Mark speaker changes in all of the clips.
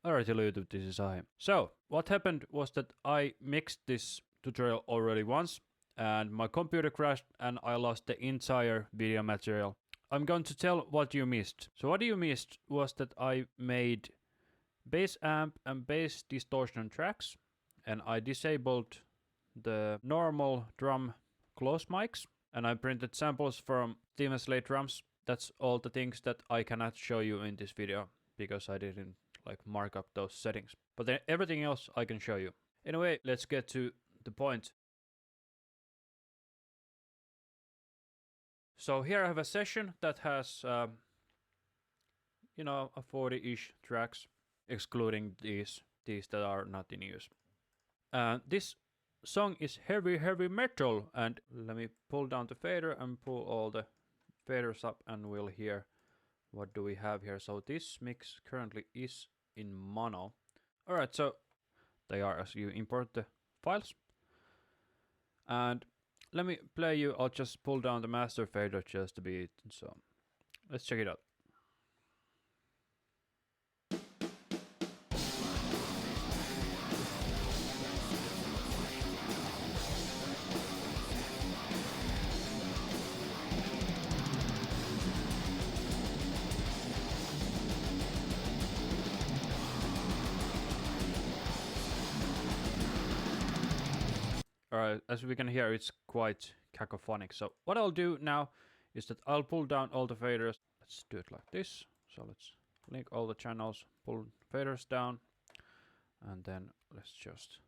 Speaker 1: Alright, hello YouTube, this is I. So, what happened was that I mixed this tutorial already once, and my computer crashed and I lost the entire video material. I'm going to tell what you missed. So what you missed was that I made bass amp and bass distortion tracks, and I disabled the normal drum close mics, and I printed samples from Steven Slate drums. That's all the things that I cannot show you in this video, because I didn't mark up those settings. But then everything else I can show you. Anyway, let's get to the point. So here I have a session that has, a 40-ish tracks, excluding these that are not in use. This song is heavy metal, and let me pull down the fader and pull all the faders up, and we'll hear what do we have here. So this mix currently is in mono. Alright, so they are as you import the files. And let me play you, I'll just pull down the master fader just a bit, so let's check it out. Alright, as we can hear, it's quite cacophonic. So what I'll do now is that I'll pull down all the faders. Let's do it like this. So let's link all the channels, pull faders down, and then let's just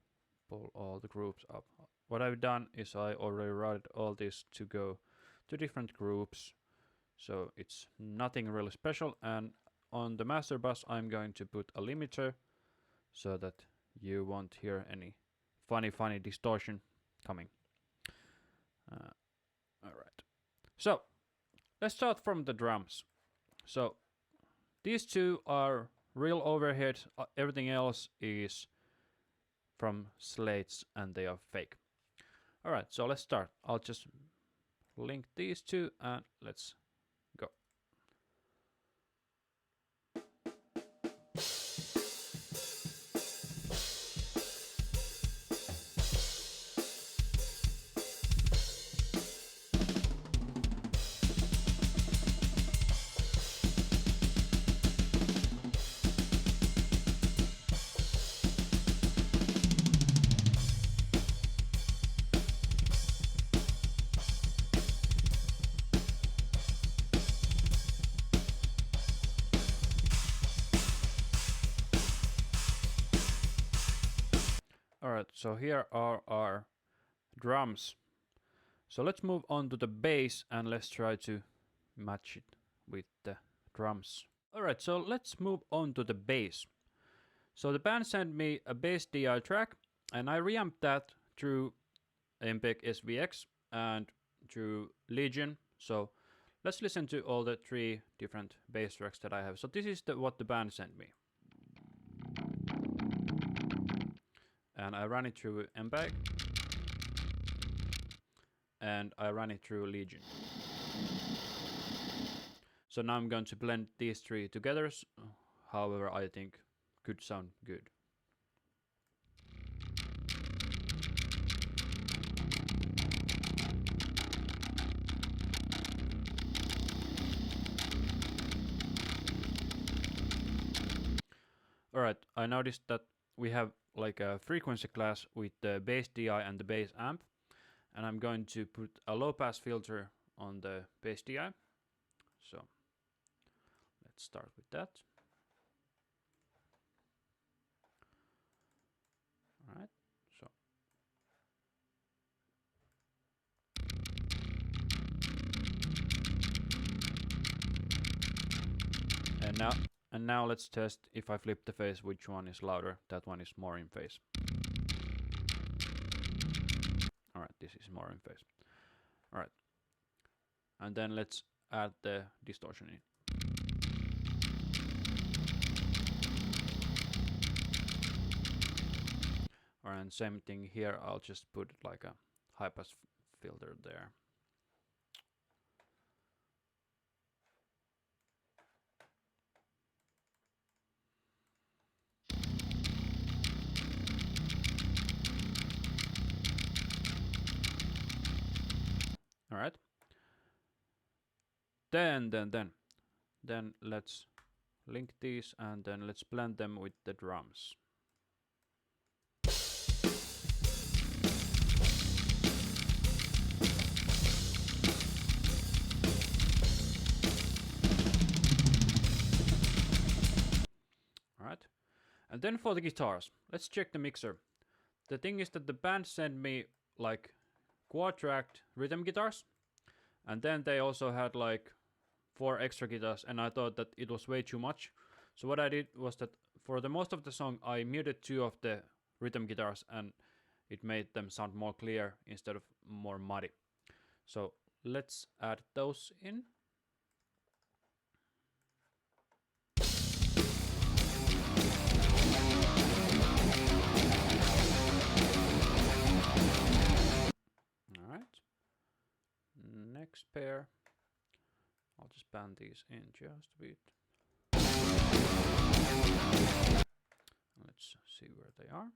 Speaker 1: pull all the groups up. What I've done is I already routed all this to go to different groups, so it's nothing really special. And on the master bus I'm going to put a limiter so that you won't hear any funny distortion coming. Alright, so let's start from the drums. So these two are real overhead, everything else is from slates and they are fake. Alright, so let's start. I'll just link these two and let's go. Alright, so here are our drums. So let's move on to the bass and let's try to match it with the drums. Alright, so let's move on to the bass. So the band sent me a bass DI track and I reamped that through MPEG SVX and through Legion. So let's listen to all the three different bass tracks that I have. So this is what the band sent me. And I ran it through MPEG and I ran it through Legion. So now I'm going to blend these three together, however I think could sound good. Alright, I noticed that we have like a frequency class with the bass DI and the bass amp, and I'm going to put a low pass filter on the bass DI. So let's start with that. Alright, so and now let's test if I flip the phase which one is louder. That one is more in phase. Alright, this is more in phase. Alright. And then let's add the distortion in. Alright, and same thing here, I'll just put like a high pass filter there. Then let's link these and then let's blend them with the drums. Alright. And then for the guitars, let's check the mixer. The thing is that the band sent me like quad-tracked rhythm guitars, and then they also had like 4 extra guitars, and I thought that it was way too much. So what I did was that for the most of the song I muted 2 of the rhythm guitars, and it made them sound more clear instead of more muddy. So let's add those in. Alright. Next pair. I'll just band these in just a bit. Let's see where they are.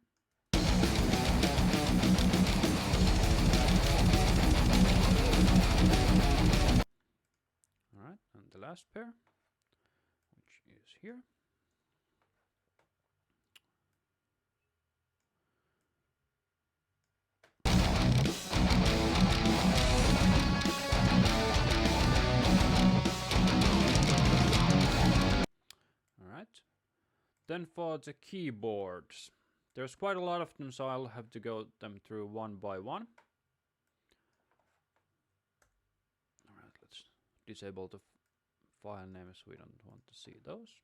Speaker 1: Alright, and the last pair, which is here. Then for the keyboards, there's quite a lot of them, so I'll have to go them through one by one. Alright, let's disable the file names, we don't want to see those.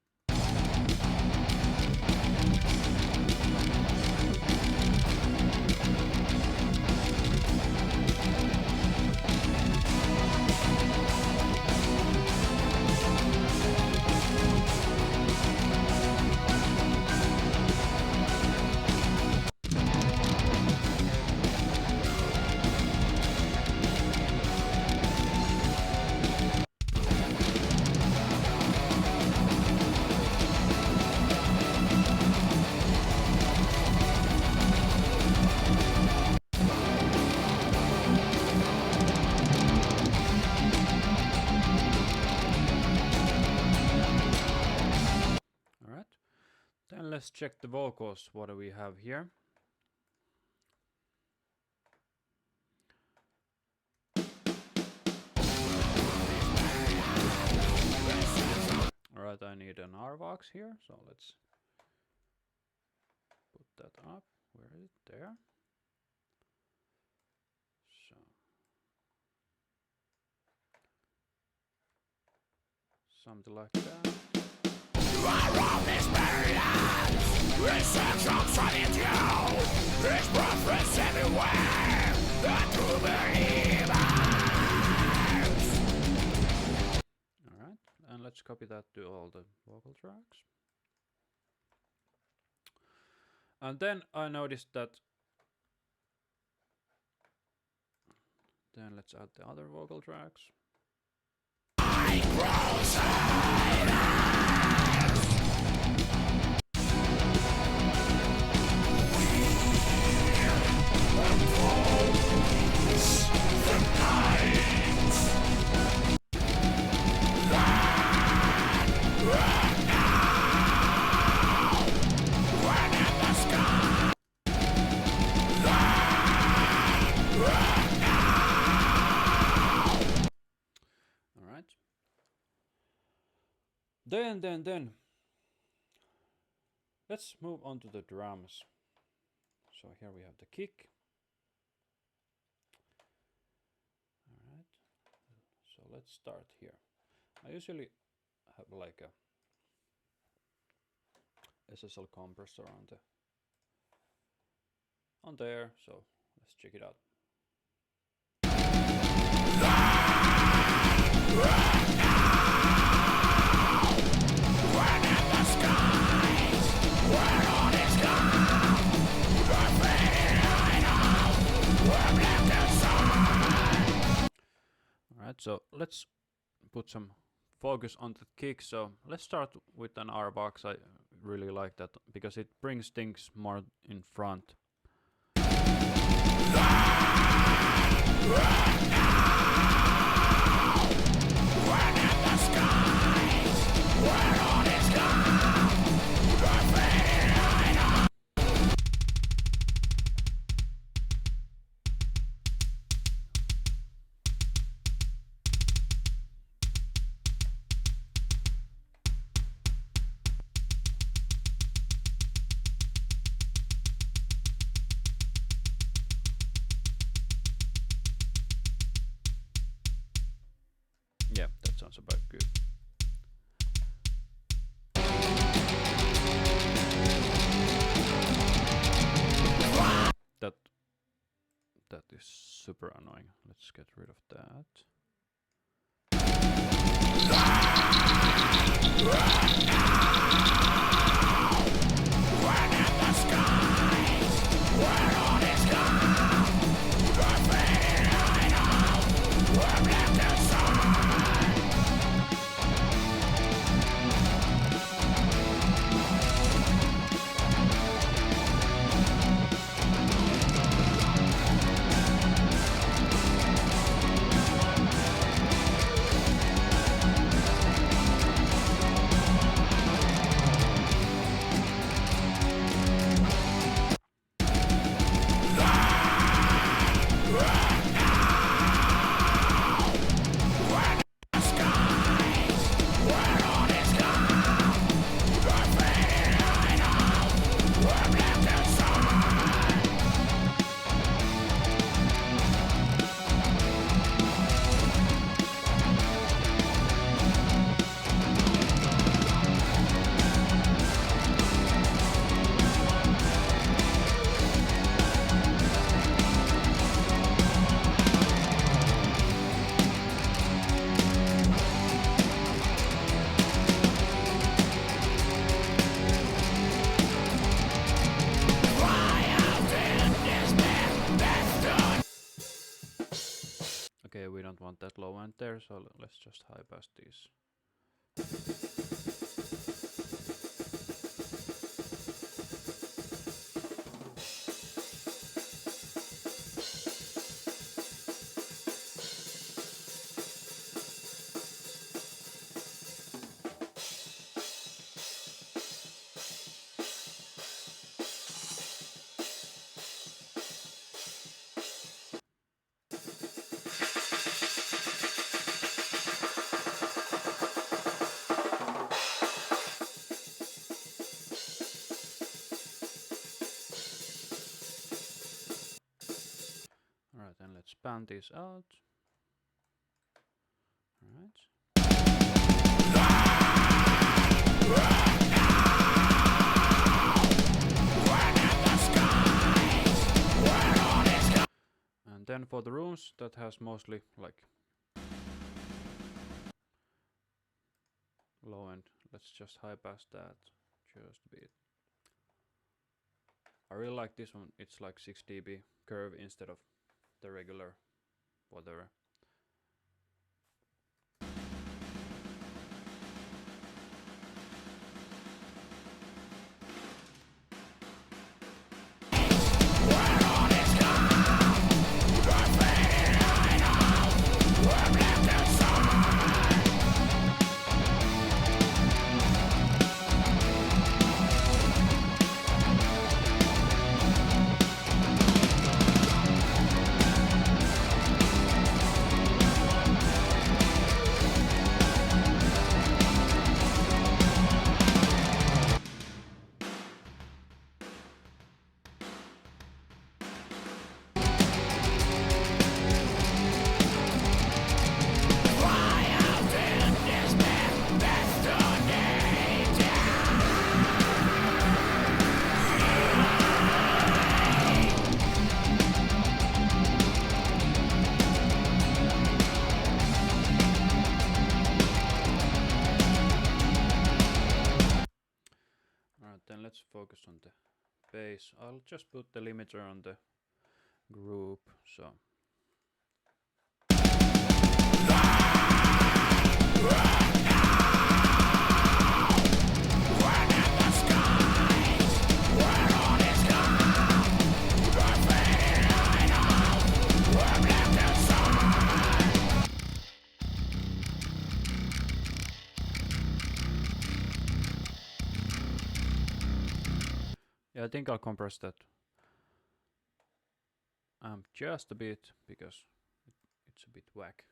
Speaker 1: Then let's check the vocals. What do we have here? Alright, I need an R box here, so let's put that up. Where is it? There. So something like that. Alright, and let's copy that to all the vocal tracks. And then I noticed that. Then let's add the other vocal tracks. Then let's move on to the drums. So here we have the kick. Alright, so let's start here. I usually have like a SSL compressor on there, so let's check it out. Alright, so let's put some focus on the kick. So let's start with an R box. I really like that because it brings things more in front. Right now, Yeah, that sounds about good. That is super annoying. Let's get rid of that. Okay, we don't want that low end there, so let's just high pass these. Alright, then let's pan these out. Alright. And then for the rooms, that has mostly like low end. Let's just high pass that just a bit. I really like this one. It's like 6 dB curve instead of the regular whatever. Then let's focus on the bass. I'll just put the limiter on the group, so. Yeah, I think I'll compress that just a bit because it's a bit whack.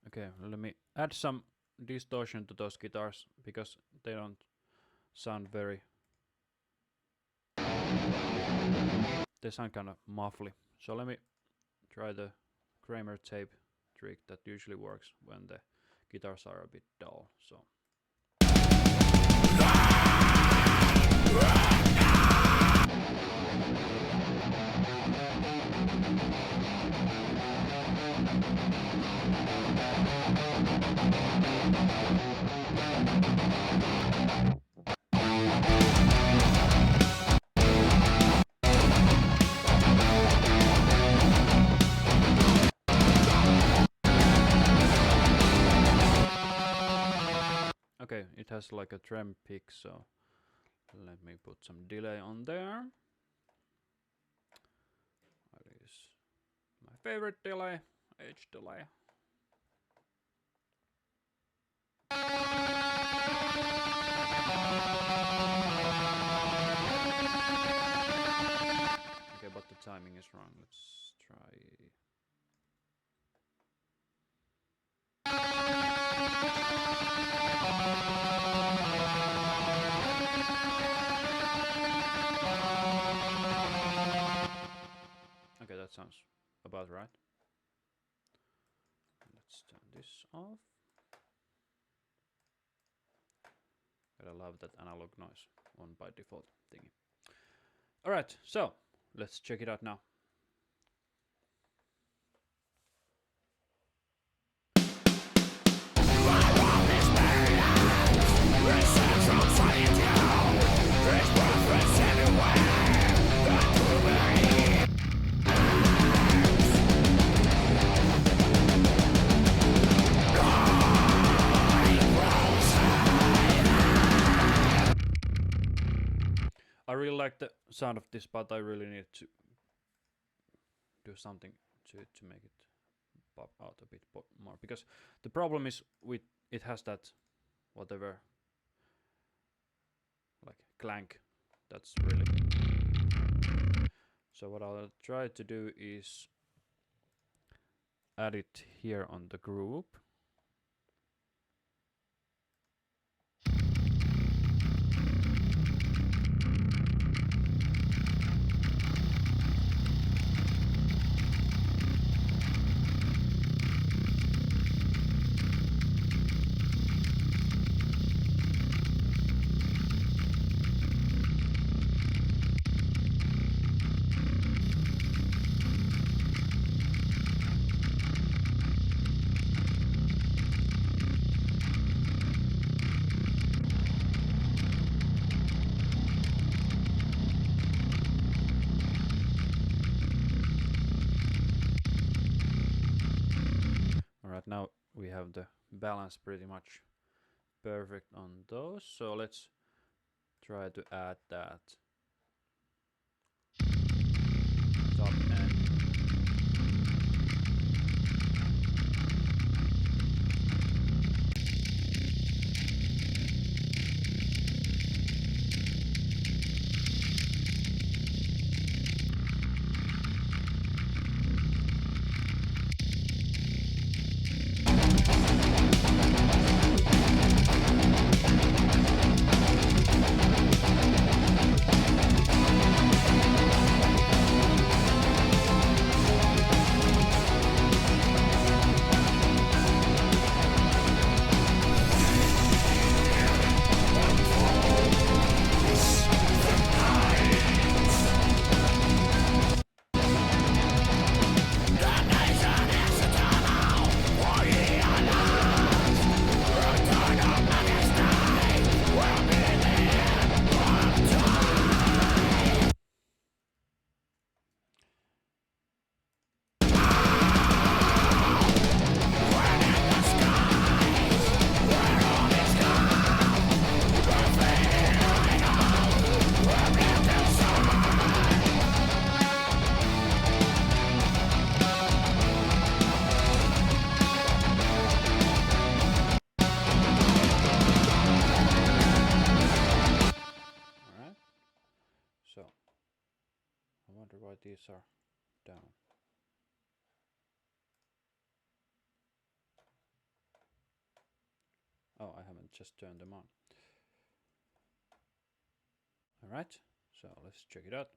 Speaker 1: Okay, let me add some distortion to those guitars because they don't sound very. They sound kind of muffly. So let me try the Kramer tape trick that usually works when the guitars are a bit dull. So. Okay, it has like a trem pick, so let me put some delay on there. That is my favorite delay, H delay. Okay, but the timing is wrong. Let's try. Okay, that sounds about right. Let's turn this off. I love that analog noise on by default thingy. Alright, so let's check it out now. I really like the sound of this, but I really need to do something to make it pop out a bit more, because the problem is with it has that whatever like clank. That's really. So what I'll try to do is add it here on the group. we have the balance pretty much perfect on those. So let's try to add that top end. So, I wonder why these are down. Oh, I haven't just turned them on. Alright, so let's check it out.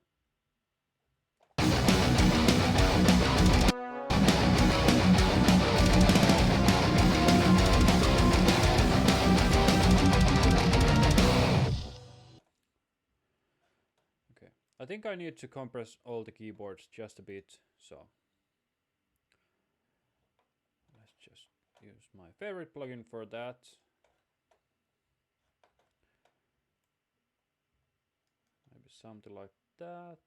Speaker 1: Okay, I think I need to compress all the keyboards just a bit, so let's just use my favorite plugin for that. Maybe something like that,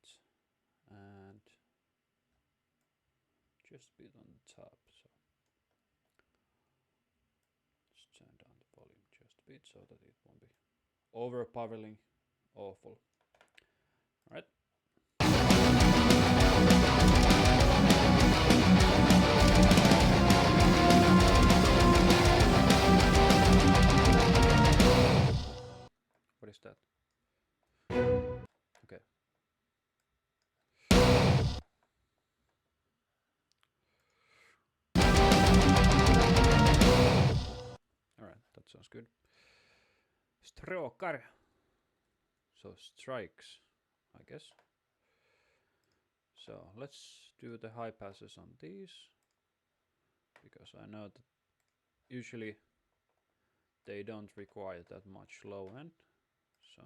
Speaker 1: and just a bit on the top. So let's turn down the volume just a bit so that it won't be overpowering awful. All right. What is that? Okay. Alright, that sounds good. Stråkar. So strikes, I guess. So let's do the high passes on these, because I know that usually they don't require that much low end. So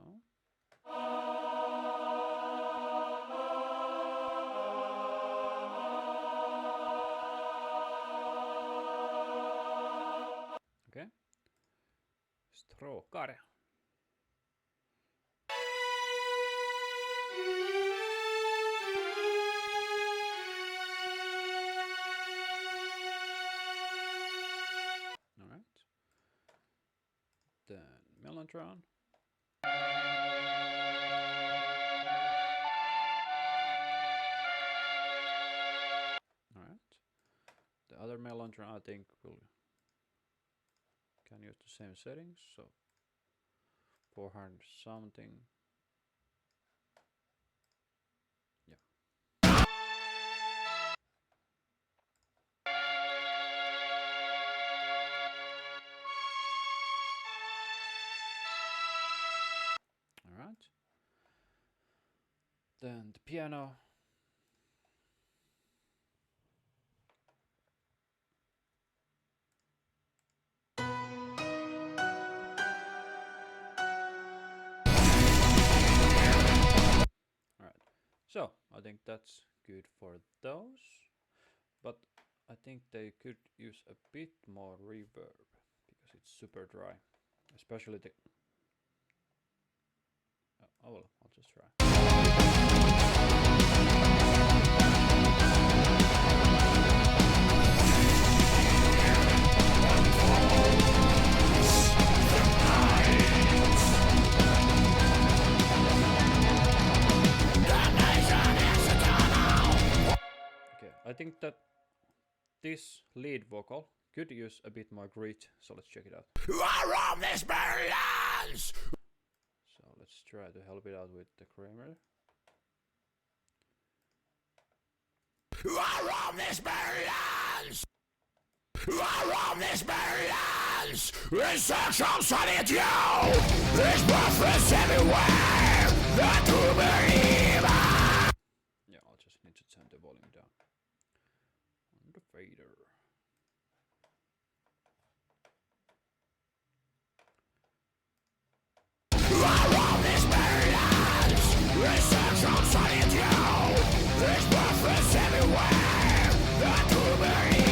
Speaker 1: okay. Stråkar. Alright. Then Mellotron. Alright. The other Mellotron I think can use the same settings, so 400 something. Yeah. Alright. Then the piano. So I think that's good for those, but I think they could use a bit more reverb because it's super dry, especially the. Oh well, I'll just try. think that this lead vocal could use a bit more grit, so let's check it out. So let's try to help it out with the Kramer.
Speaker 2: Instructions on it, you! There's prophets everywhere that to believe.
Speaker 1: Yeah, I'll just need to turn the volume down on the fader.
Speaker 2: Instructions on it, you! There's prophets everywhere that to believe.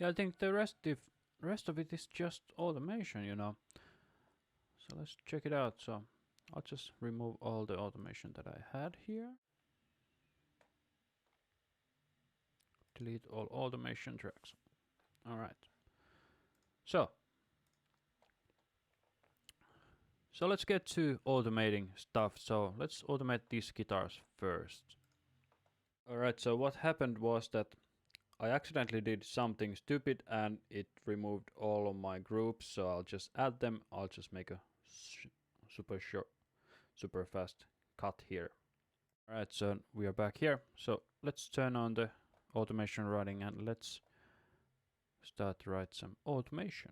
Speaker 1: I think the rest of it is just automation, you know. So let's check it out. So I'll just remove all the automation that I had here. Delete all automation tracks. All right. So let's get to automating stuff. So let's automate these guitars first. All right. So what happened was that I accidentally did something stupid and it removed all of my groups, so I'll just add them. I'll just make a super fast cut here. Alright, so we are back here. So let's turn on the automation running and let's start to write some automation.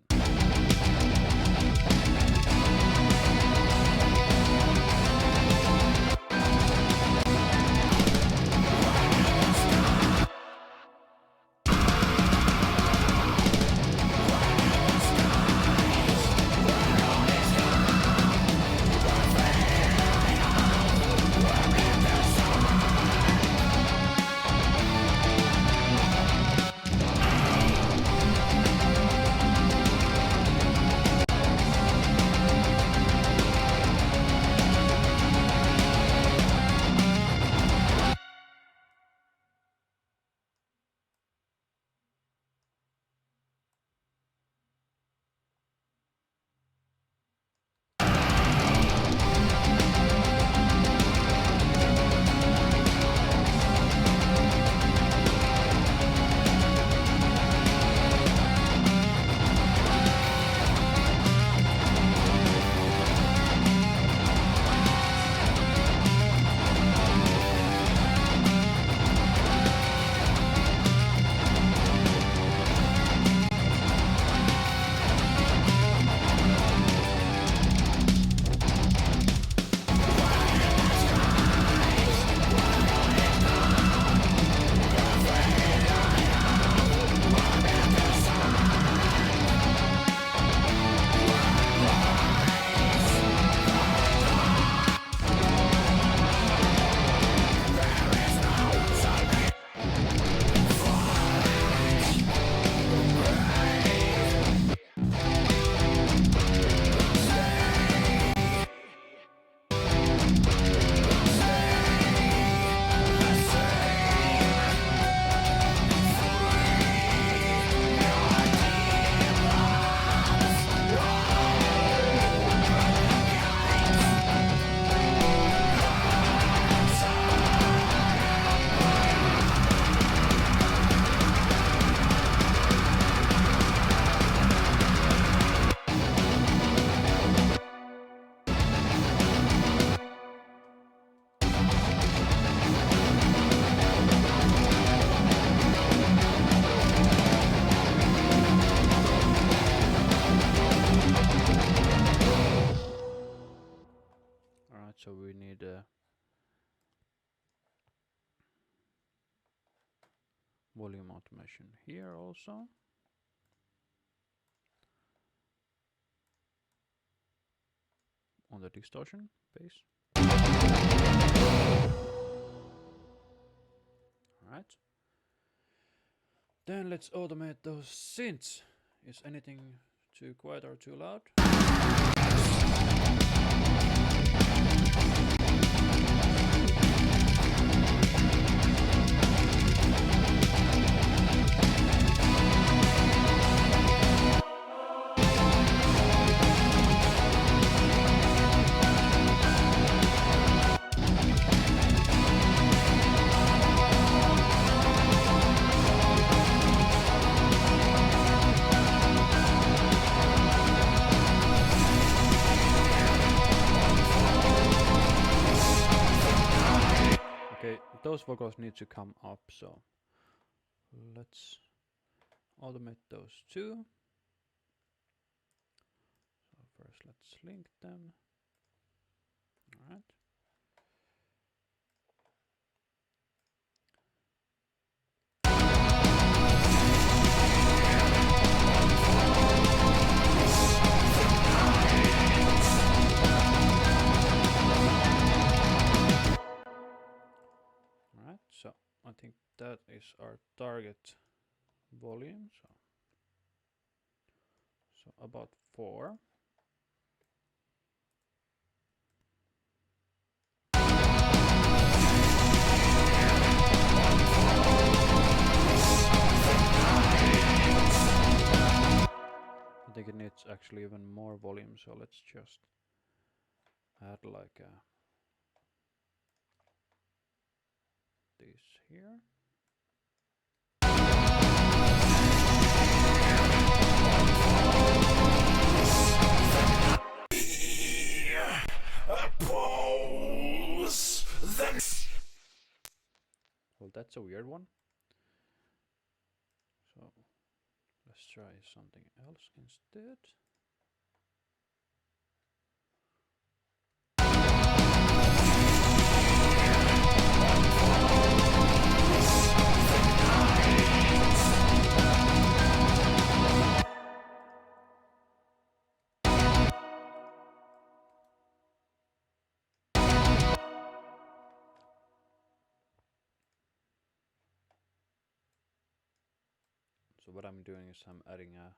Speaker 1: Alright, so we need volume automation here also. On the distortion base. Alright. Then let's automate those synths. Is anything too quiet or too loud? Those vocals need to come up, so let's automate those two. So first let's link them. Alright. So I think that is our target volume. So about 4. I think it needs actually even more volume, so let's just add like a this here. Well, that's a weird one. So let's try something else instead. So what I'm doing is I'm adding a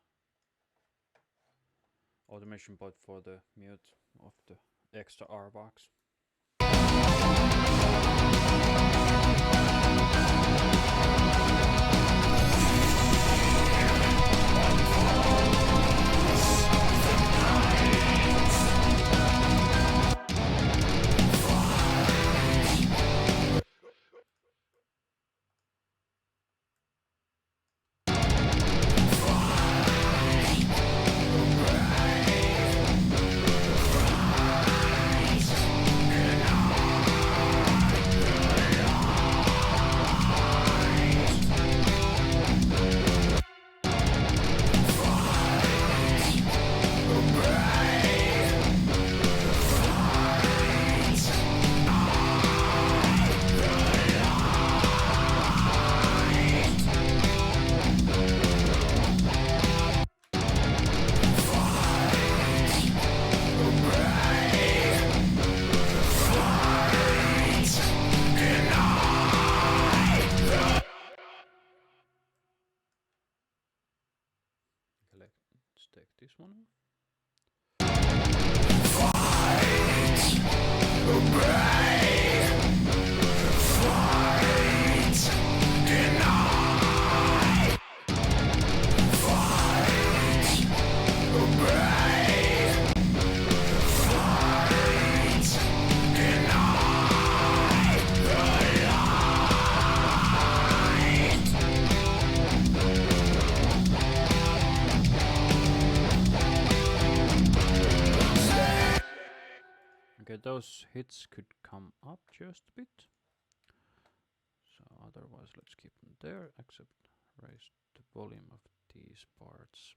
Speaker 1: automation pod for the mute of the extra R box. Let's take this one off. Okay, those hits could come up just a bit. So otherwise let's keep them there, except raise the volume of these parts.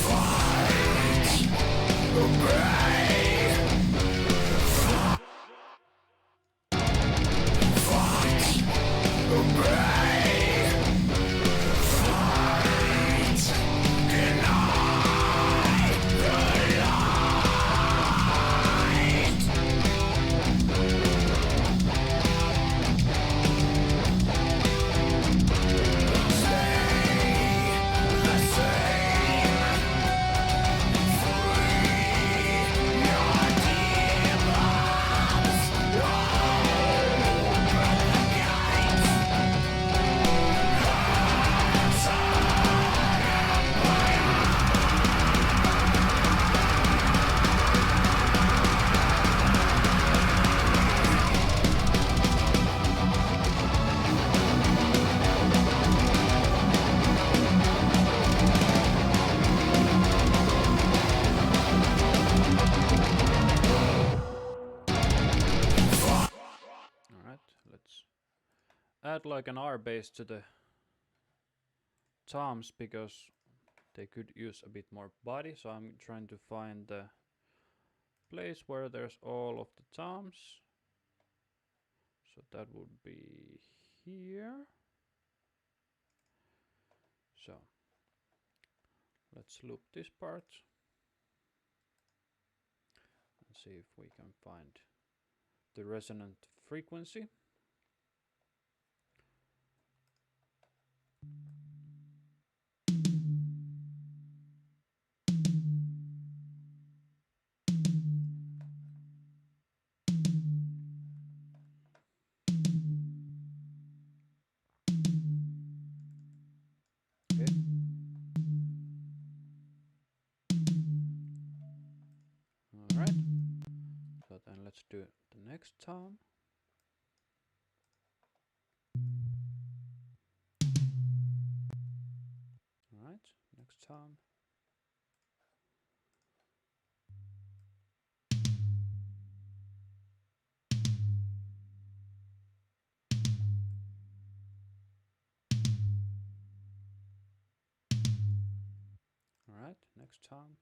Speaker 1: Fight, add like an R bass to the toms because they could use a bit more body, so I'm trying to find the place where there's all of the toms. So that would be here. So let's loop this part and see if we can find the resonant frequency. Okay. All right. So then let's do the next tom. All right, next tom. All right, next tom.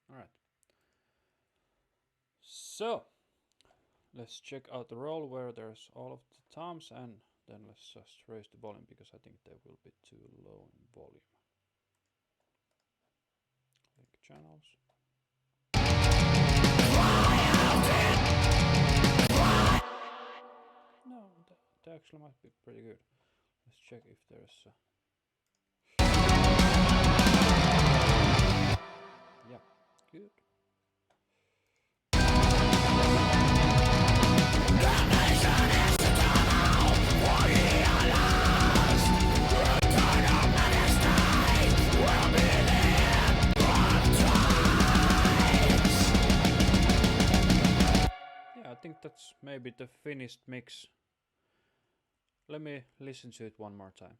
Speaker 1: All right. So let's check out the roll where there's all of the toms, and then let's just raise the volume because I think they will be too low in volume. Link channels. No, that actually might be pretty good. Let's check if there's yeah, good. Yeah, I think that's maybe the finished mix. Let me listen to it one more time.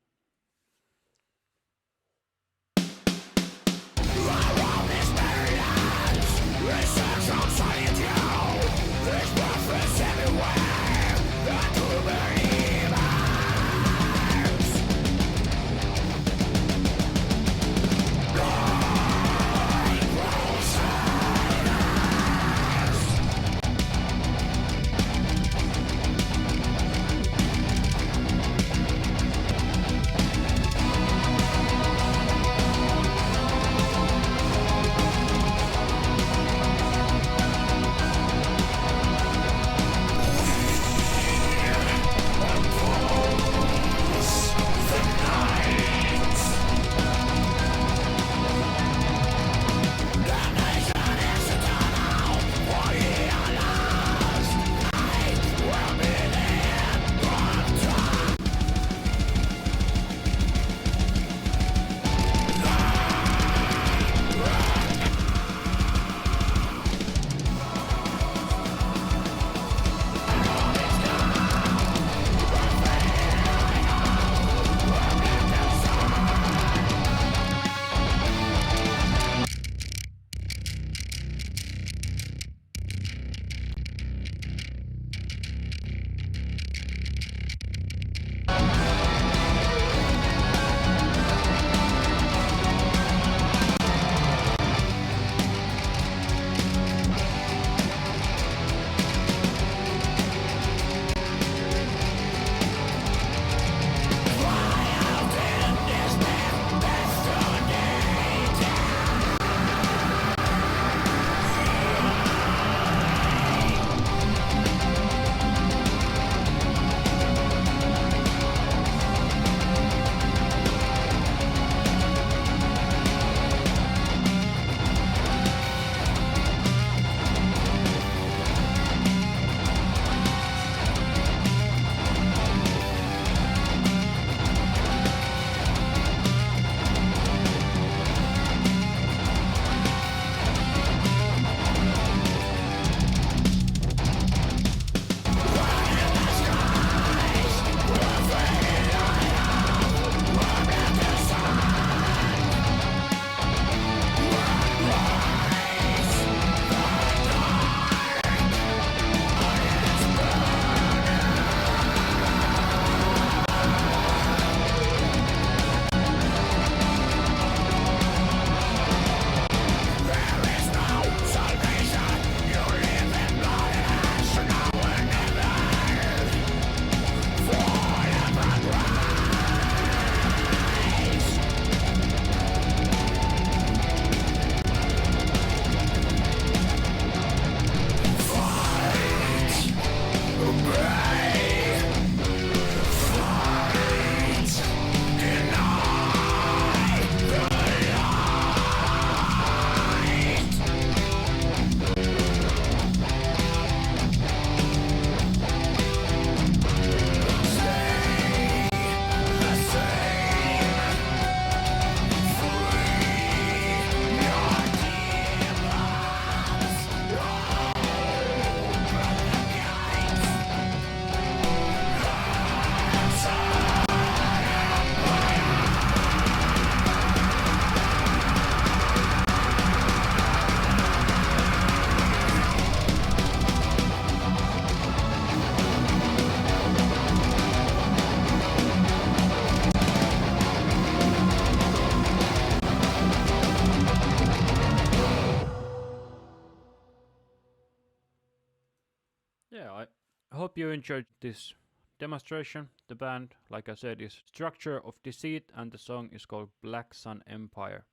Speaker 1: yeah, I hope you enjoyed this demonstration. The band, like I said, is Structure of Deceit, and the song is called Black Sun Empire.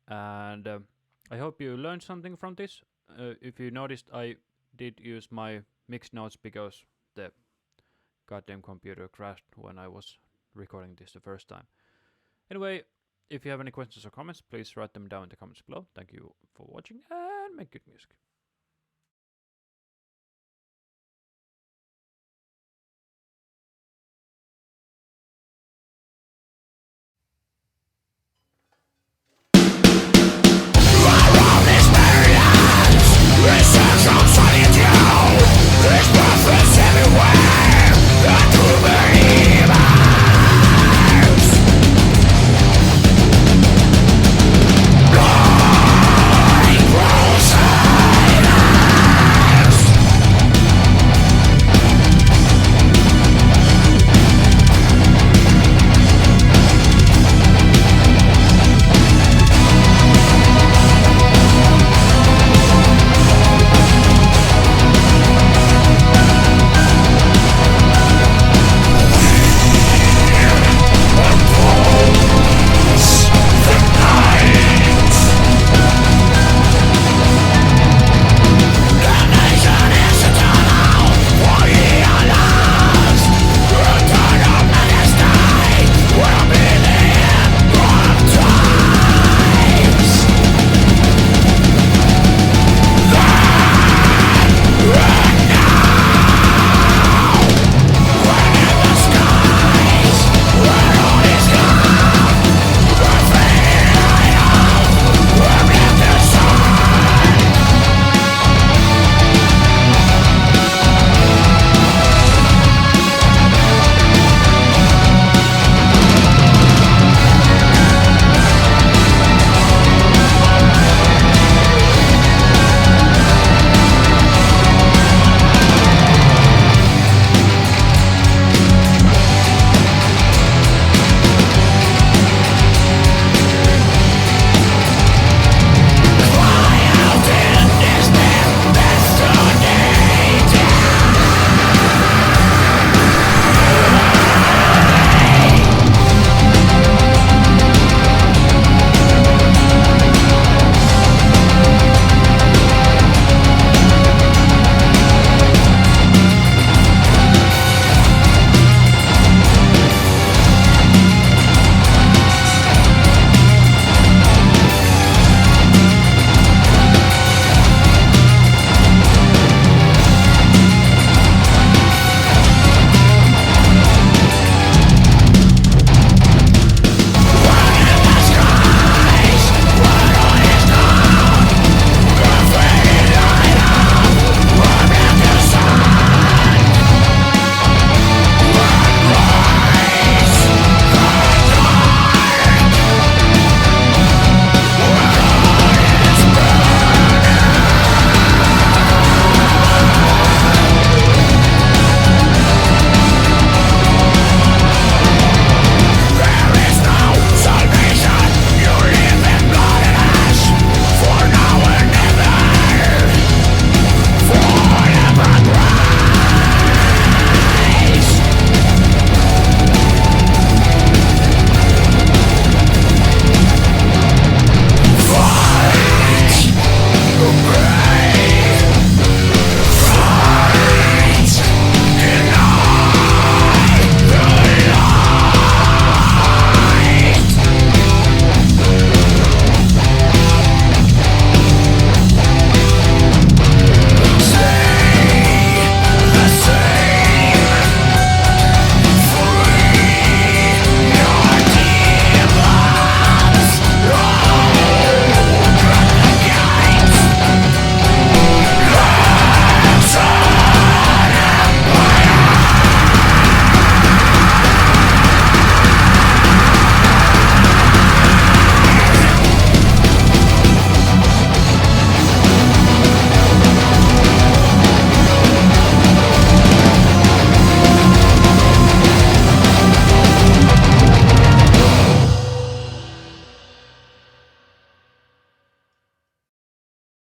Speaker 1: And I hope you learned something from this. If you noticed, I did use my mix notes because the goddamn computer crashed when I was recording this the first time. Anyway, if you have any questions or comments, please write them down in the comments below. Thank you for watching and make good music.